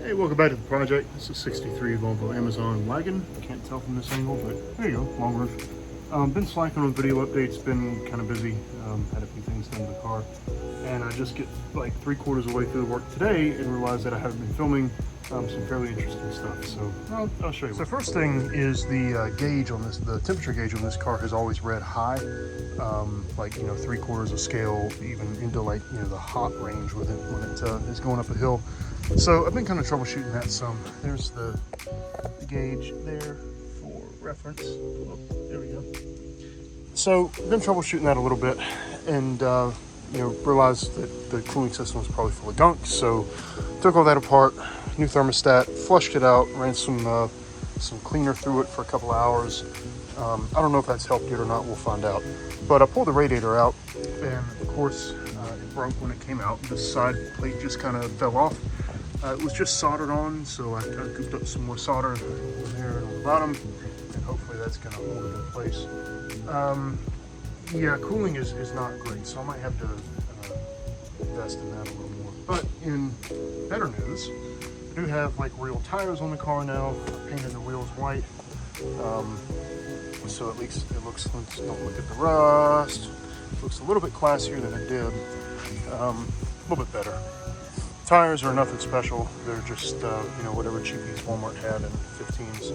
Hey, welcome back to the project. This is 63 Volvo Amazon Wagon. I can't tell from this angle, but there you go, long roof. Been slacking on video updates, been kind of busy, had a few things done to the car. And I just get like 3/4 of the way through the work today and realize that I haven't been filming some fairly interesting stuff. So I'll show you. So first thing is the gauge on this, the temperature gauge on this car has always read high, like, you know, 3/4 of scale, even into like, you know, the hot range with it when it is going up a hill. So I've been kind of troubleshooting that some. There's the gauge there for reference. Oh, there we go. So I've been troubleshooting that a little bit, and you know, realized that the cooling system was probably full of gunk. So took all that apart, new thermostat, flushed it out, ran some cleaner through it for a couple of hours. I don't know if that's helped it or not. We'll find out. But I pulled the radiator out, and of course it broke when it came out. This side plate just kind of fell off. It was just soldered on, so I cooped up some more solder over there and on the bottom, and hopefully that's going to hold it in place. Yeah, cooling is not great, so I might have to invest in that a little more. But in better news, I do have like real tires on the car now. I painted the wheels white, so at least it looks, don't look at the rust, it looks a little bit classier than it did, a little bit better. Tires are nothing special. They're just, you know, whatever cheapies Walmart had in 15s.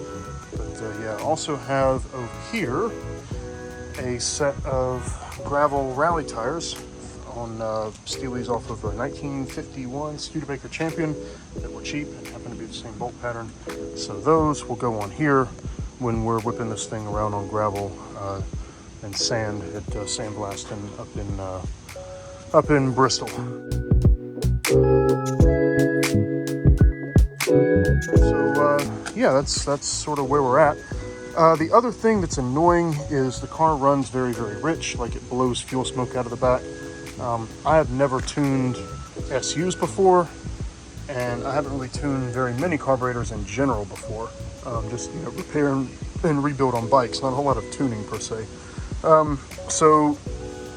But yeah, also have over here a set of gravel rally tires on Steelies off of a 1951 Studebaker Champion that were cheap and happen to be the same bolt pattern. So those will go on here when we're whipping this thing around on gravel and sand at Sandblasting up in Bristol. So yeah, that's sort of where we're at. The other thing that's annoying is the car runs very, very rich, like it blows fuel smoke out of the back. I have never tuned SUs before, and I haven't really tuned very many carburetors in general before. Just, you know, repair and rebuild on bikes, not a whole lot of tuning per se. So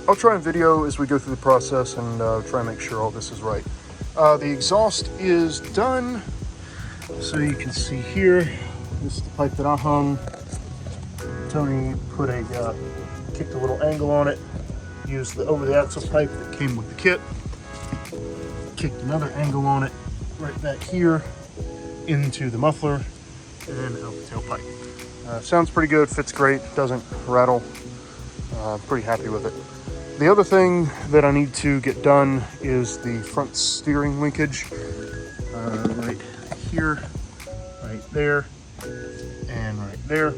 I'll try and video as we go through the process and try and make sure all this is right. The exhaust is done, so you can see here, this is the pipe that I hung. Tony put kicked a little angle on it, used the over the axle pipe that came with the kit, kicked another angle on it right back here into the muffler and out the tailpipe. Sounds pretty good, fits great, doesn't rattle. Pretty happy with it. The other thing that I need to get done is the front steering linkage, right here, right there, and right there.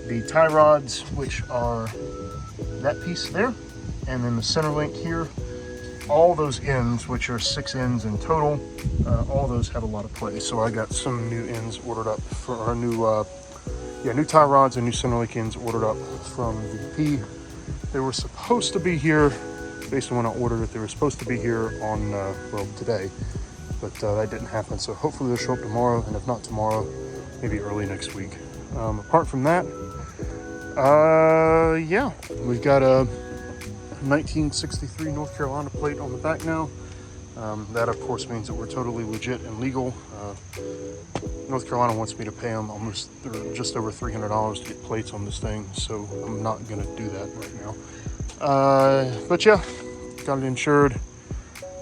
The tie rods, which are that piece there, and then the center link here. All those ends, which are 6 ends in total, all those have a lot of play. So I got some new ends ordered up for our new tie rods and new center link ends ordered up from VP. They were supposed to be here, based on when I ordered it, they were supposed to be here on, well, today, but that didn't happen. So hopefully they'll show up tomorrow, and if not tomorrow, maybe early next week. Apart from that, yeah, we've got a 1963 North Carolina plate on the back now. That of course means that we're totally legit and legal. North Carolina wants me to pay them just over $300 to get plates on this thing, so I'm not gonna do that right now. But yeah, got it insured,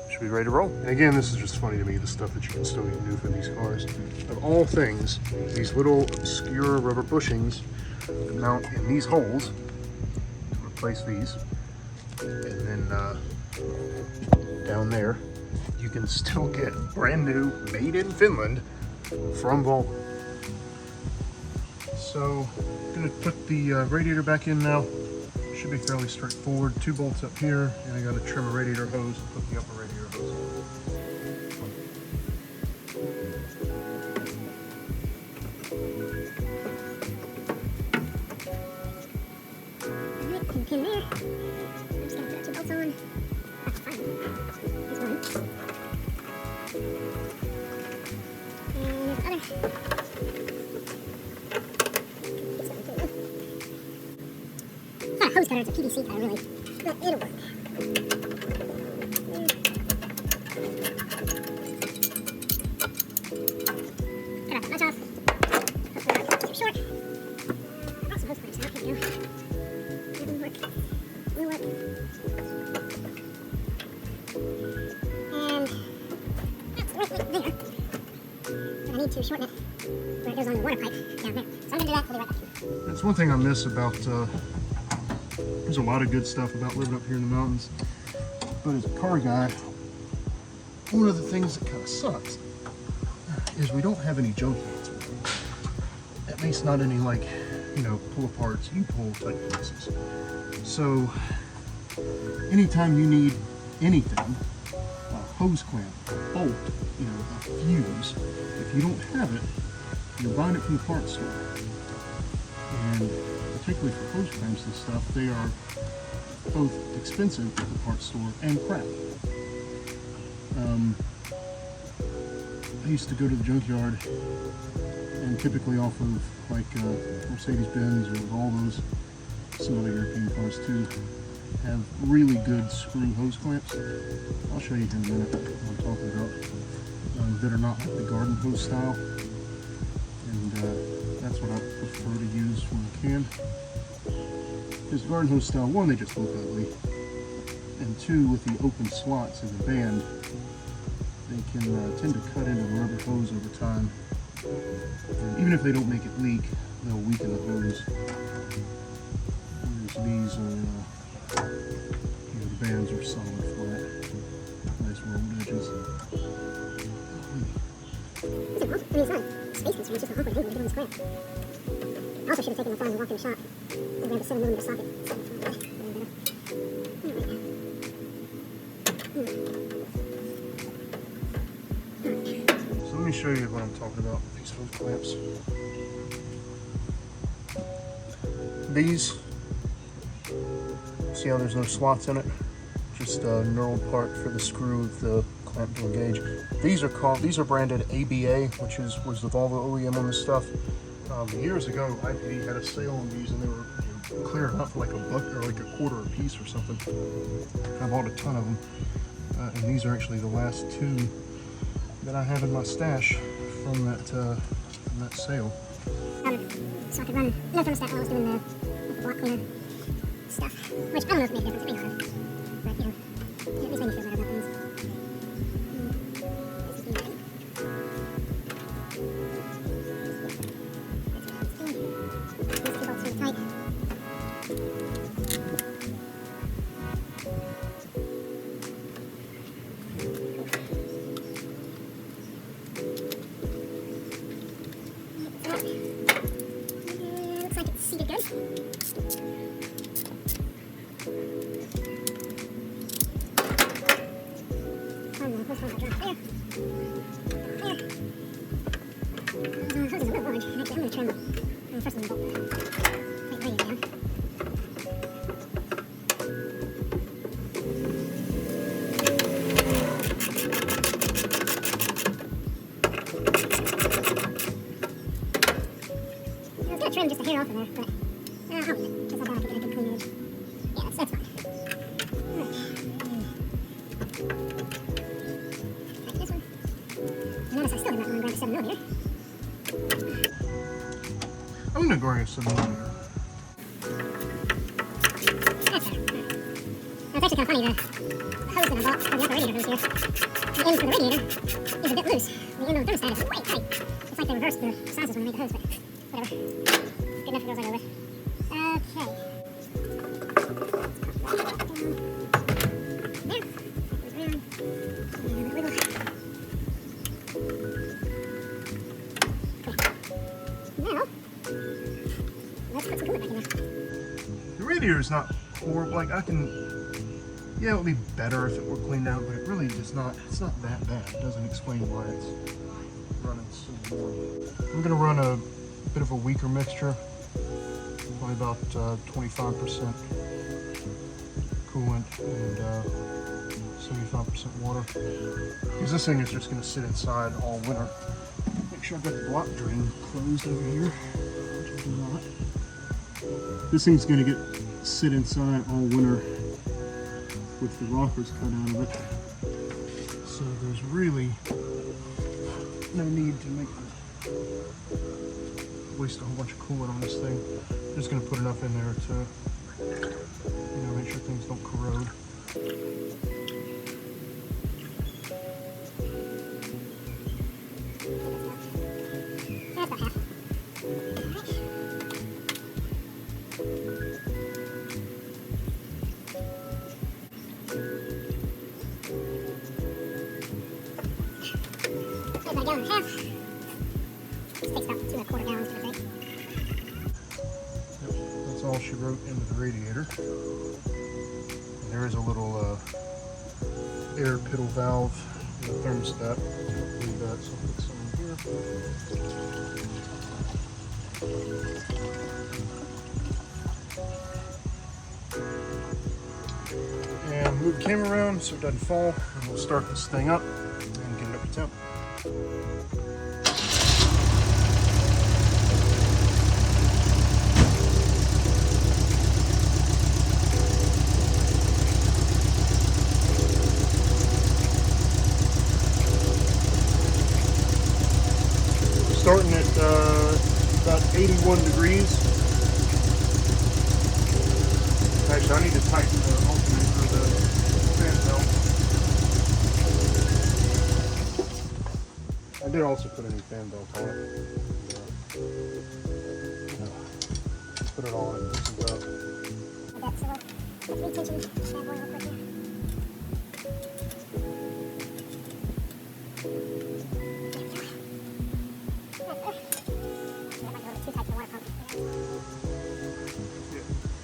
should be ready to roll. And again, this is just funny to me, the stuff that you can still get new for these cars. Of all things, these little obscure rubber bushings that mount in these holes, replace these, and then down there, you can still get brand new, made in Finland, from Volvo. So I'm gonna put the radiator back in now. Should be fairly straightforward. 2 bolts up here, and I gotta trim a radiator hose and put the upper radiator hose in. Pin there. I'm just gonna put 2 bolts on. That's fine. There's one. And there's the other. It's not a hose cutter, it's a PVC cutter, really. But it'll work. cut off that much off. Hopefully not too short. I brought some hose clamps out. Here we go. That will work. Will work. And that's the right length there. But I need to shorten it where it goes on the water pipe down there. So I'm going to do that. I'll be right back. That's one thing I miss about, there's a lot of good stuff about living up here in the mountains. But as a car guy, one of the things that kind of sucks is we don't have any junkyards. At least not any, like, you know, pull aparts, U-pull type places. So anytime you need anything, a hose clamp, a bolt, you know, a fuse, if you don't have it, you're buying it from the parts store. And particularly for hose clamps and stuff, they are both expensive at the parts store and crap. I used to go to the junkyard and typically off of like Mercedes-Benz or Volvos, some other European cars too, have really good screw hose clamps. I'll show you in a minute what I'm talking about, that are not like the garden hose style. And that's what I prefer to use when I can. Because garden hose style, one, they just look ugly, and two, with the open slots in the band, they can tend to cut into the rubber hose over time. And even if they don't make it leak, they'll weaken the hose. Whereas these are, you know, the bands are solid flat, nice rolled edges. It's a pump. I mean, it's not a space constraint, it's just an awkward angle to get on this clamp. I also should have taken the time to walk in the shop and grab a 7mm socket. So let me show you what I'm talking about with these hose clamps. These, see how there's no slots in it? Just a knurled part for the screw of the clamp to engage. These are branded ABA, which was the Volvo OEM on this stuff. Years ago, IPD had a sale on these, and they were, you know, clearing up for like $1 or like $1/4 a piece or something. I bought a ton of them, and these are actually the last two that I have in my stash from that sale. So I could run no thermostat while I was doing the block cleaner stuff, which I don't know if it made a difference. It may not have, but you know, at least made me feel better about things. Looks like it's seated good. This one's a drop there. Hose is a little large. Actually, I'm going to trim first of all the plate radiator down. I was going to trim just a hair off of there, but I'll leave it, because I thought I could get a good clean edge. Yeah, that's fine. Alright. This one. Notice I still did not want to grab a 7mm. I'm going to grab a 7mm. That's better. Now, it's actually kind of funny, the hose that I bought for the upper radiator hose here, the end for the radiator is a bit loose. The end on the thermostat is way tight. It's like they reversed the sizes when they made the hose, but whatever. Good enough for those I go with. Okay. There. Goes around. And wiggle. Okay. Now, let's put some coolant back in there. The radiator is not horrible. Like, yeah, it would be better if it were cleaned out, but it really is not. It's not that bad. It doesn't explain why it's running so warm. I'm gonna run a bit of a weaker mixture, probably about 25% coolant and 75% water, because this thing is just gonna sit inside all winter. Make sure I've got the block drain closed over here, which I do not. This thing's gonna sit inside all winter with the rockers cut out of it. So there's really no need to make waste a whole bunch of coolant on this thing. Just gonna put enough in there to, make sure things don't corrode. That's all she wrote into the radiator. And there is a little air piddle valve in the thermostat. Leave that, so I'll put some in here. And move the camera around so it doesn't fall, and we'll start this thing up and get it up to temp. Starting at about 81 degrees. Actually, I need to tighten the alternator for the fan belt. I did also put a new fan belt on it. Put it on and loosen it up. So let's retension bad boy real quick here.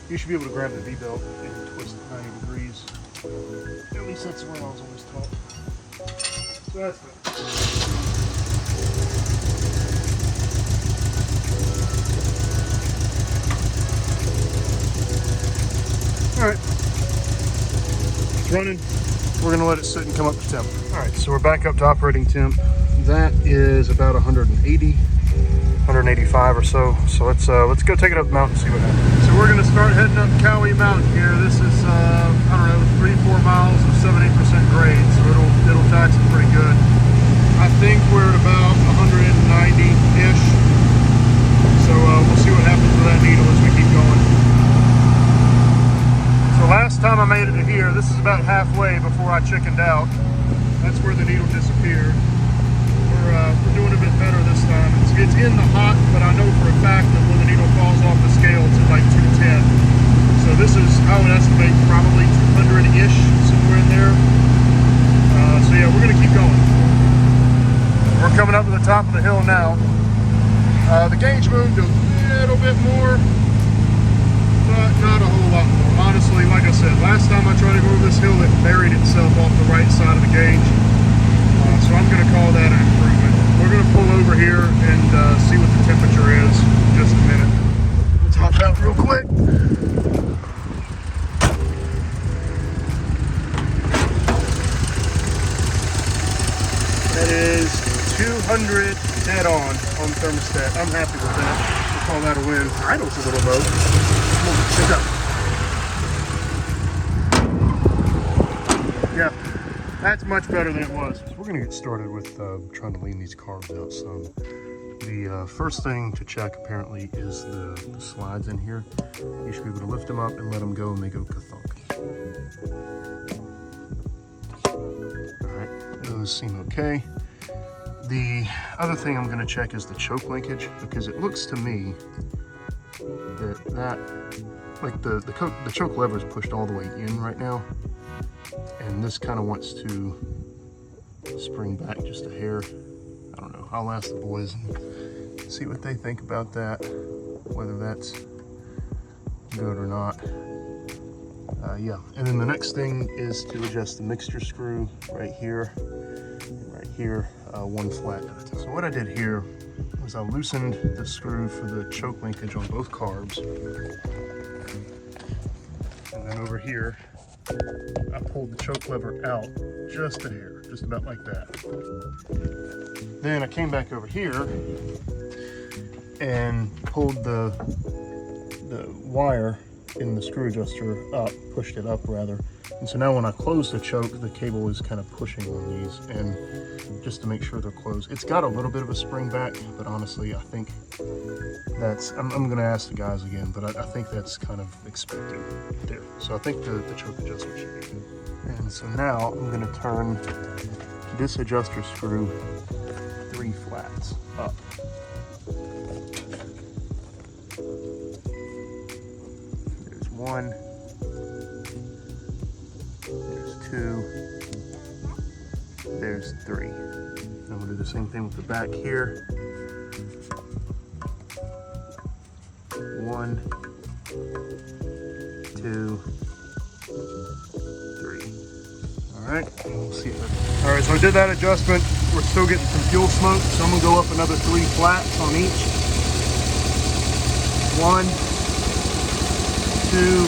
You should be able to grab the V-belt and twist it 90 degrees. At least that's what I was always taught. So that's good. Alright. It's running. We're going to let it sit and come up to temp. Alright, so we're back up to operating temp. That is about 180. 185 or so. So let's go take it up the mountain and see what happens. So we're gonna start heading up Cowie Mountain here. This is I don't know, 3-4 miles of 7-8% grade, so it'll tax it pretty good. I think we're at about 190-ish. So we'll see what happens with that needle as we keep going. So last time I made it to here, this is about halfway before I chickened out. That's where the needle disappeared. We're doing a bit better this time. It's in the hot, but I know for a fact that when the needle falls off the scale, it's at like 210. So this is, I would estimate, probably 200-ish, somewhere in there. So yeah, we're gonna keep going. We're coming up to the top of the hill now. The gauge moved a little bit more, but not a whole lot more. Honestly, like I said, last time I tried to go over this hill, it buried itself off the right side of the gauge. So I'm going to call that an improvement. We're going to pull over here and see what the temperature is in just a minute. Let's hop out real quick. That is 200 dead on thermostat. I'm happy with that. We'll call that a win. Idle's a little low. Yeah. That's much better than it was. So we're going to get started with trying to lean these carbs out some. The first thing to check apparently is the slides in here. You should be able to lift them up and let them go, and they go ka-thunk. Alright, those seem okay. The other thing I'm going to check is the choke linkage, because it looks to me that like the choke lever is pushed all the way in right now. And this kind of wants to spring back just a hair. I don't know. I'll ask the boys and see what they think about that, whether that's good or not. Yeah, and then the next thing is to adjust the mixture screw right here, one flat at a time. So what I did here was I loosened the screw for the choke linkage on both carbs. And then over here, I pulled the choke lever out just a hair, just about like that. Then I came back over here and pulled the wire in the screw adjuster up, pushed it up rather, And so now when I close the choke, the cable is kind of pushing on these, and just to make sure they're closed. It's got a little bit of a spring back, but honestly, I think that's, I'm going to ask the guys again, but I think that's kind of expected there. So I think the choke adjustment should be good. And so now I'm going to turn this adjuster screw 3 flats up. There's 1, there's 2, there's 3. And we'll do the same thing with the back here. 1, 2, 3. All right, we'll see if all right, so I did that adjustment. We're still getting some fuel smoke, so I'm gonna go up another 3 flats on each. 1, 2,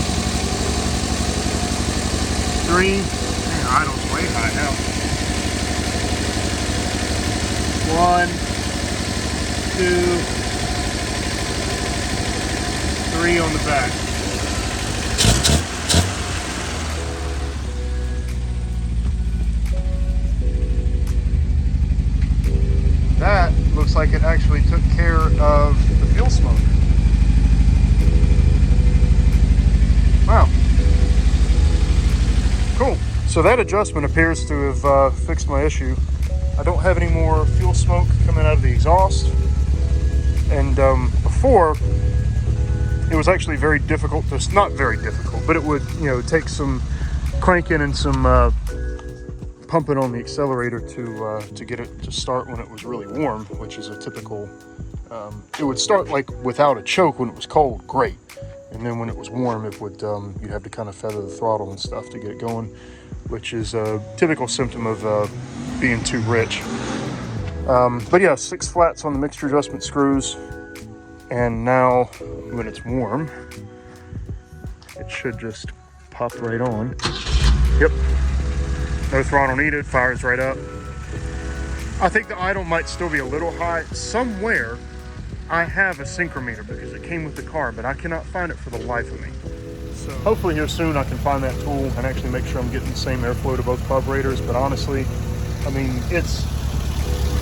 3. Man, idle's way high now. 1, 2, 3 on the back. That looks like it actually took care of the fuel smoke. Wow. Cool. So that adjustment appears to have fixed my issue. I don't have any more fuel smoke coming out of the exhaust. And before, it was actually very difficult to, not very difficult, but it would, you know, take some cranking and some pumping on the accelerator to get it to start when it was really warm, which is a typical, it would start like without a choke when it was cold, great. And then when it was warm, it would, you'd have to kind of feather the throttle and stuff to get it going, which is a typical symptom of being too rich. But yeah, 6 flats on the mixture adjustment screws. And now when it's warm, it should just pop right on. Yep. No throttle needed, fires right up. I think the idle might still be a little high. Somewhere I have a synchrometer because it came with the car, but I cannot find it for the life of me. So hopefully here soon I can find that tool and actually make sure I'm getting the same airflow to both carburetors. But honestly, I mean, it's,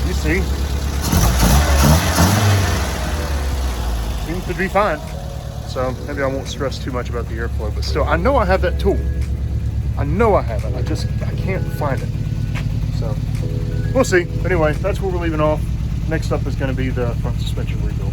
you see, seems to be fine. So maybe I won't stress too much about the airflow, but still, I know I have that tool. I know I have it. I can't find it. So we'll see. Anyway, that's where we're leaving off. Next up is going to be the front suspension rebuild.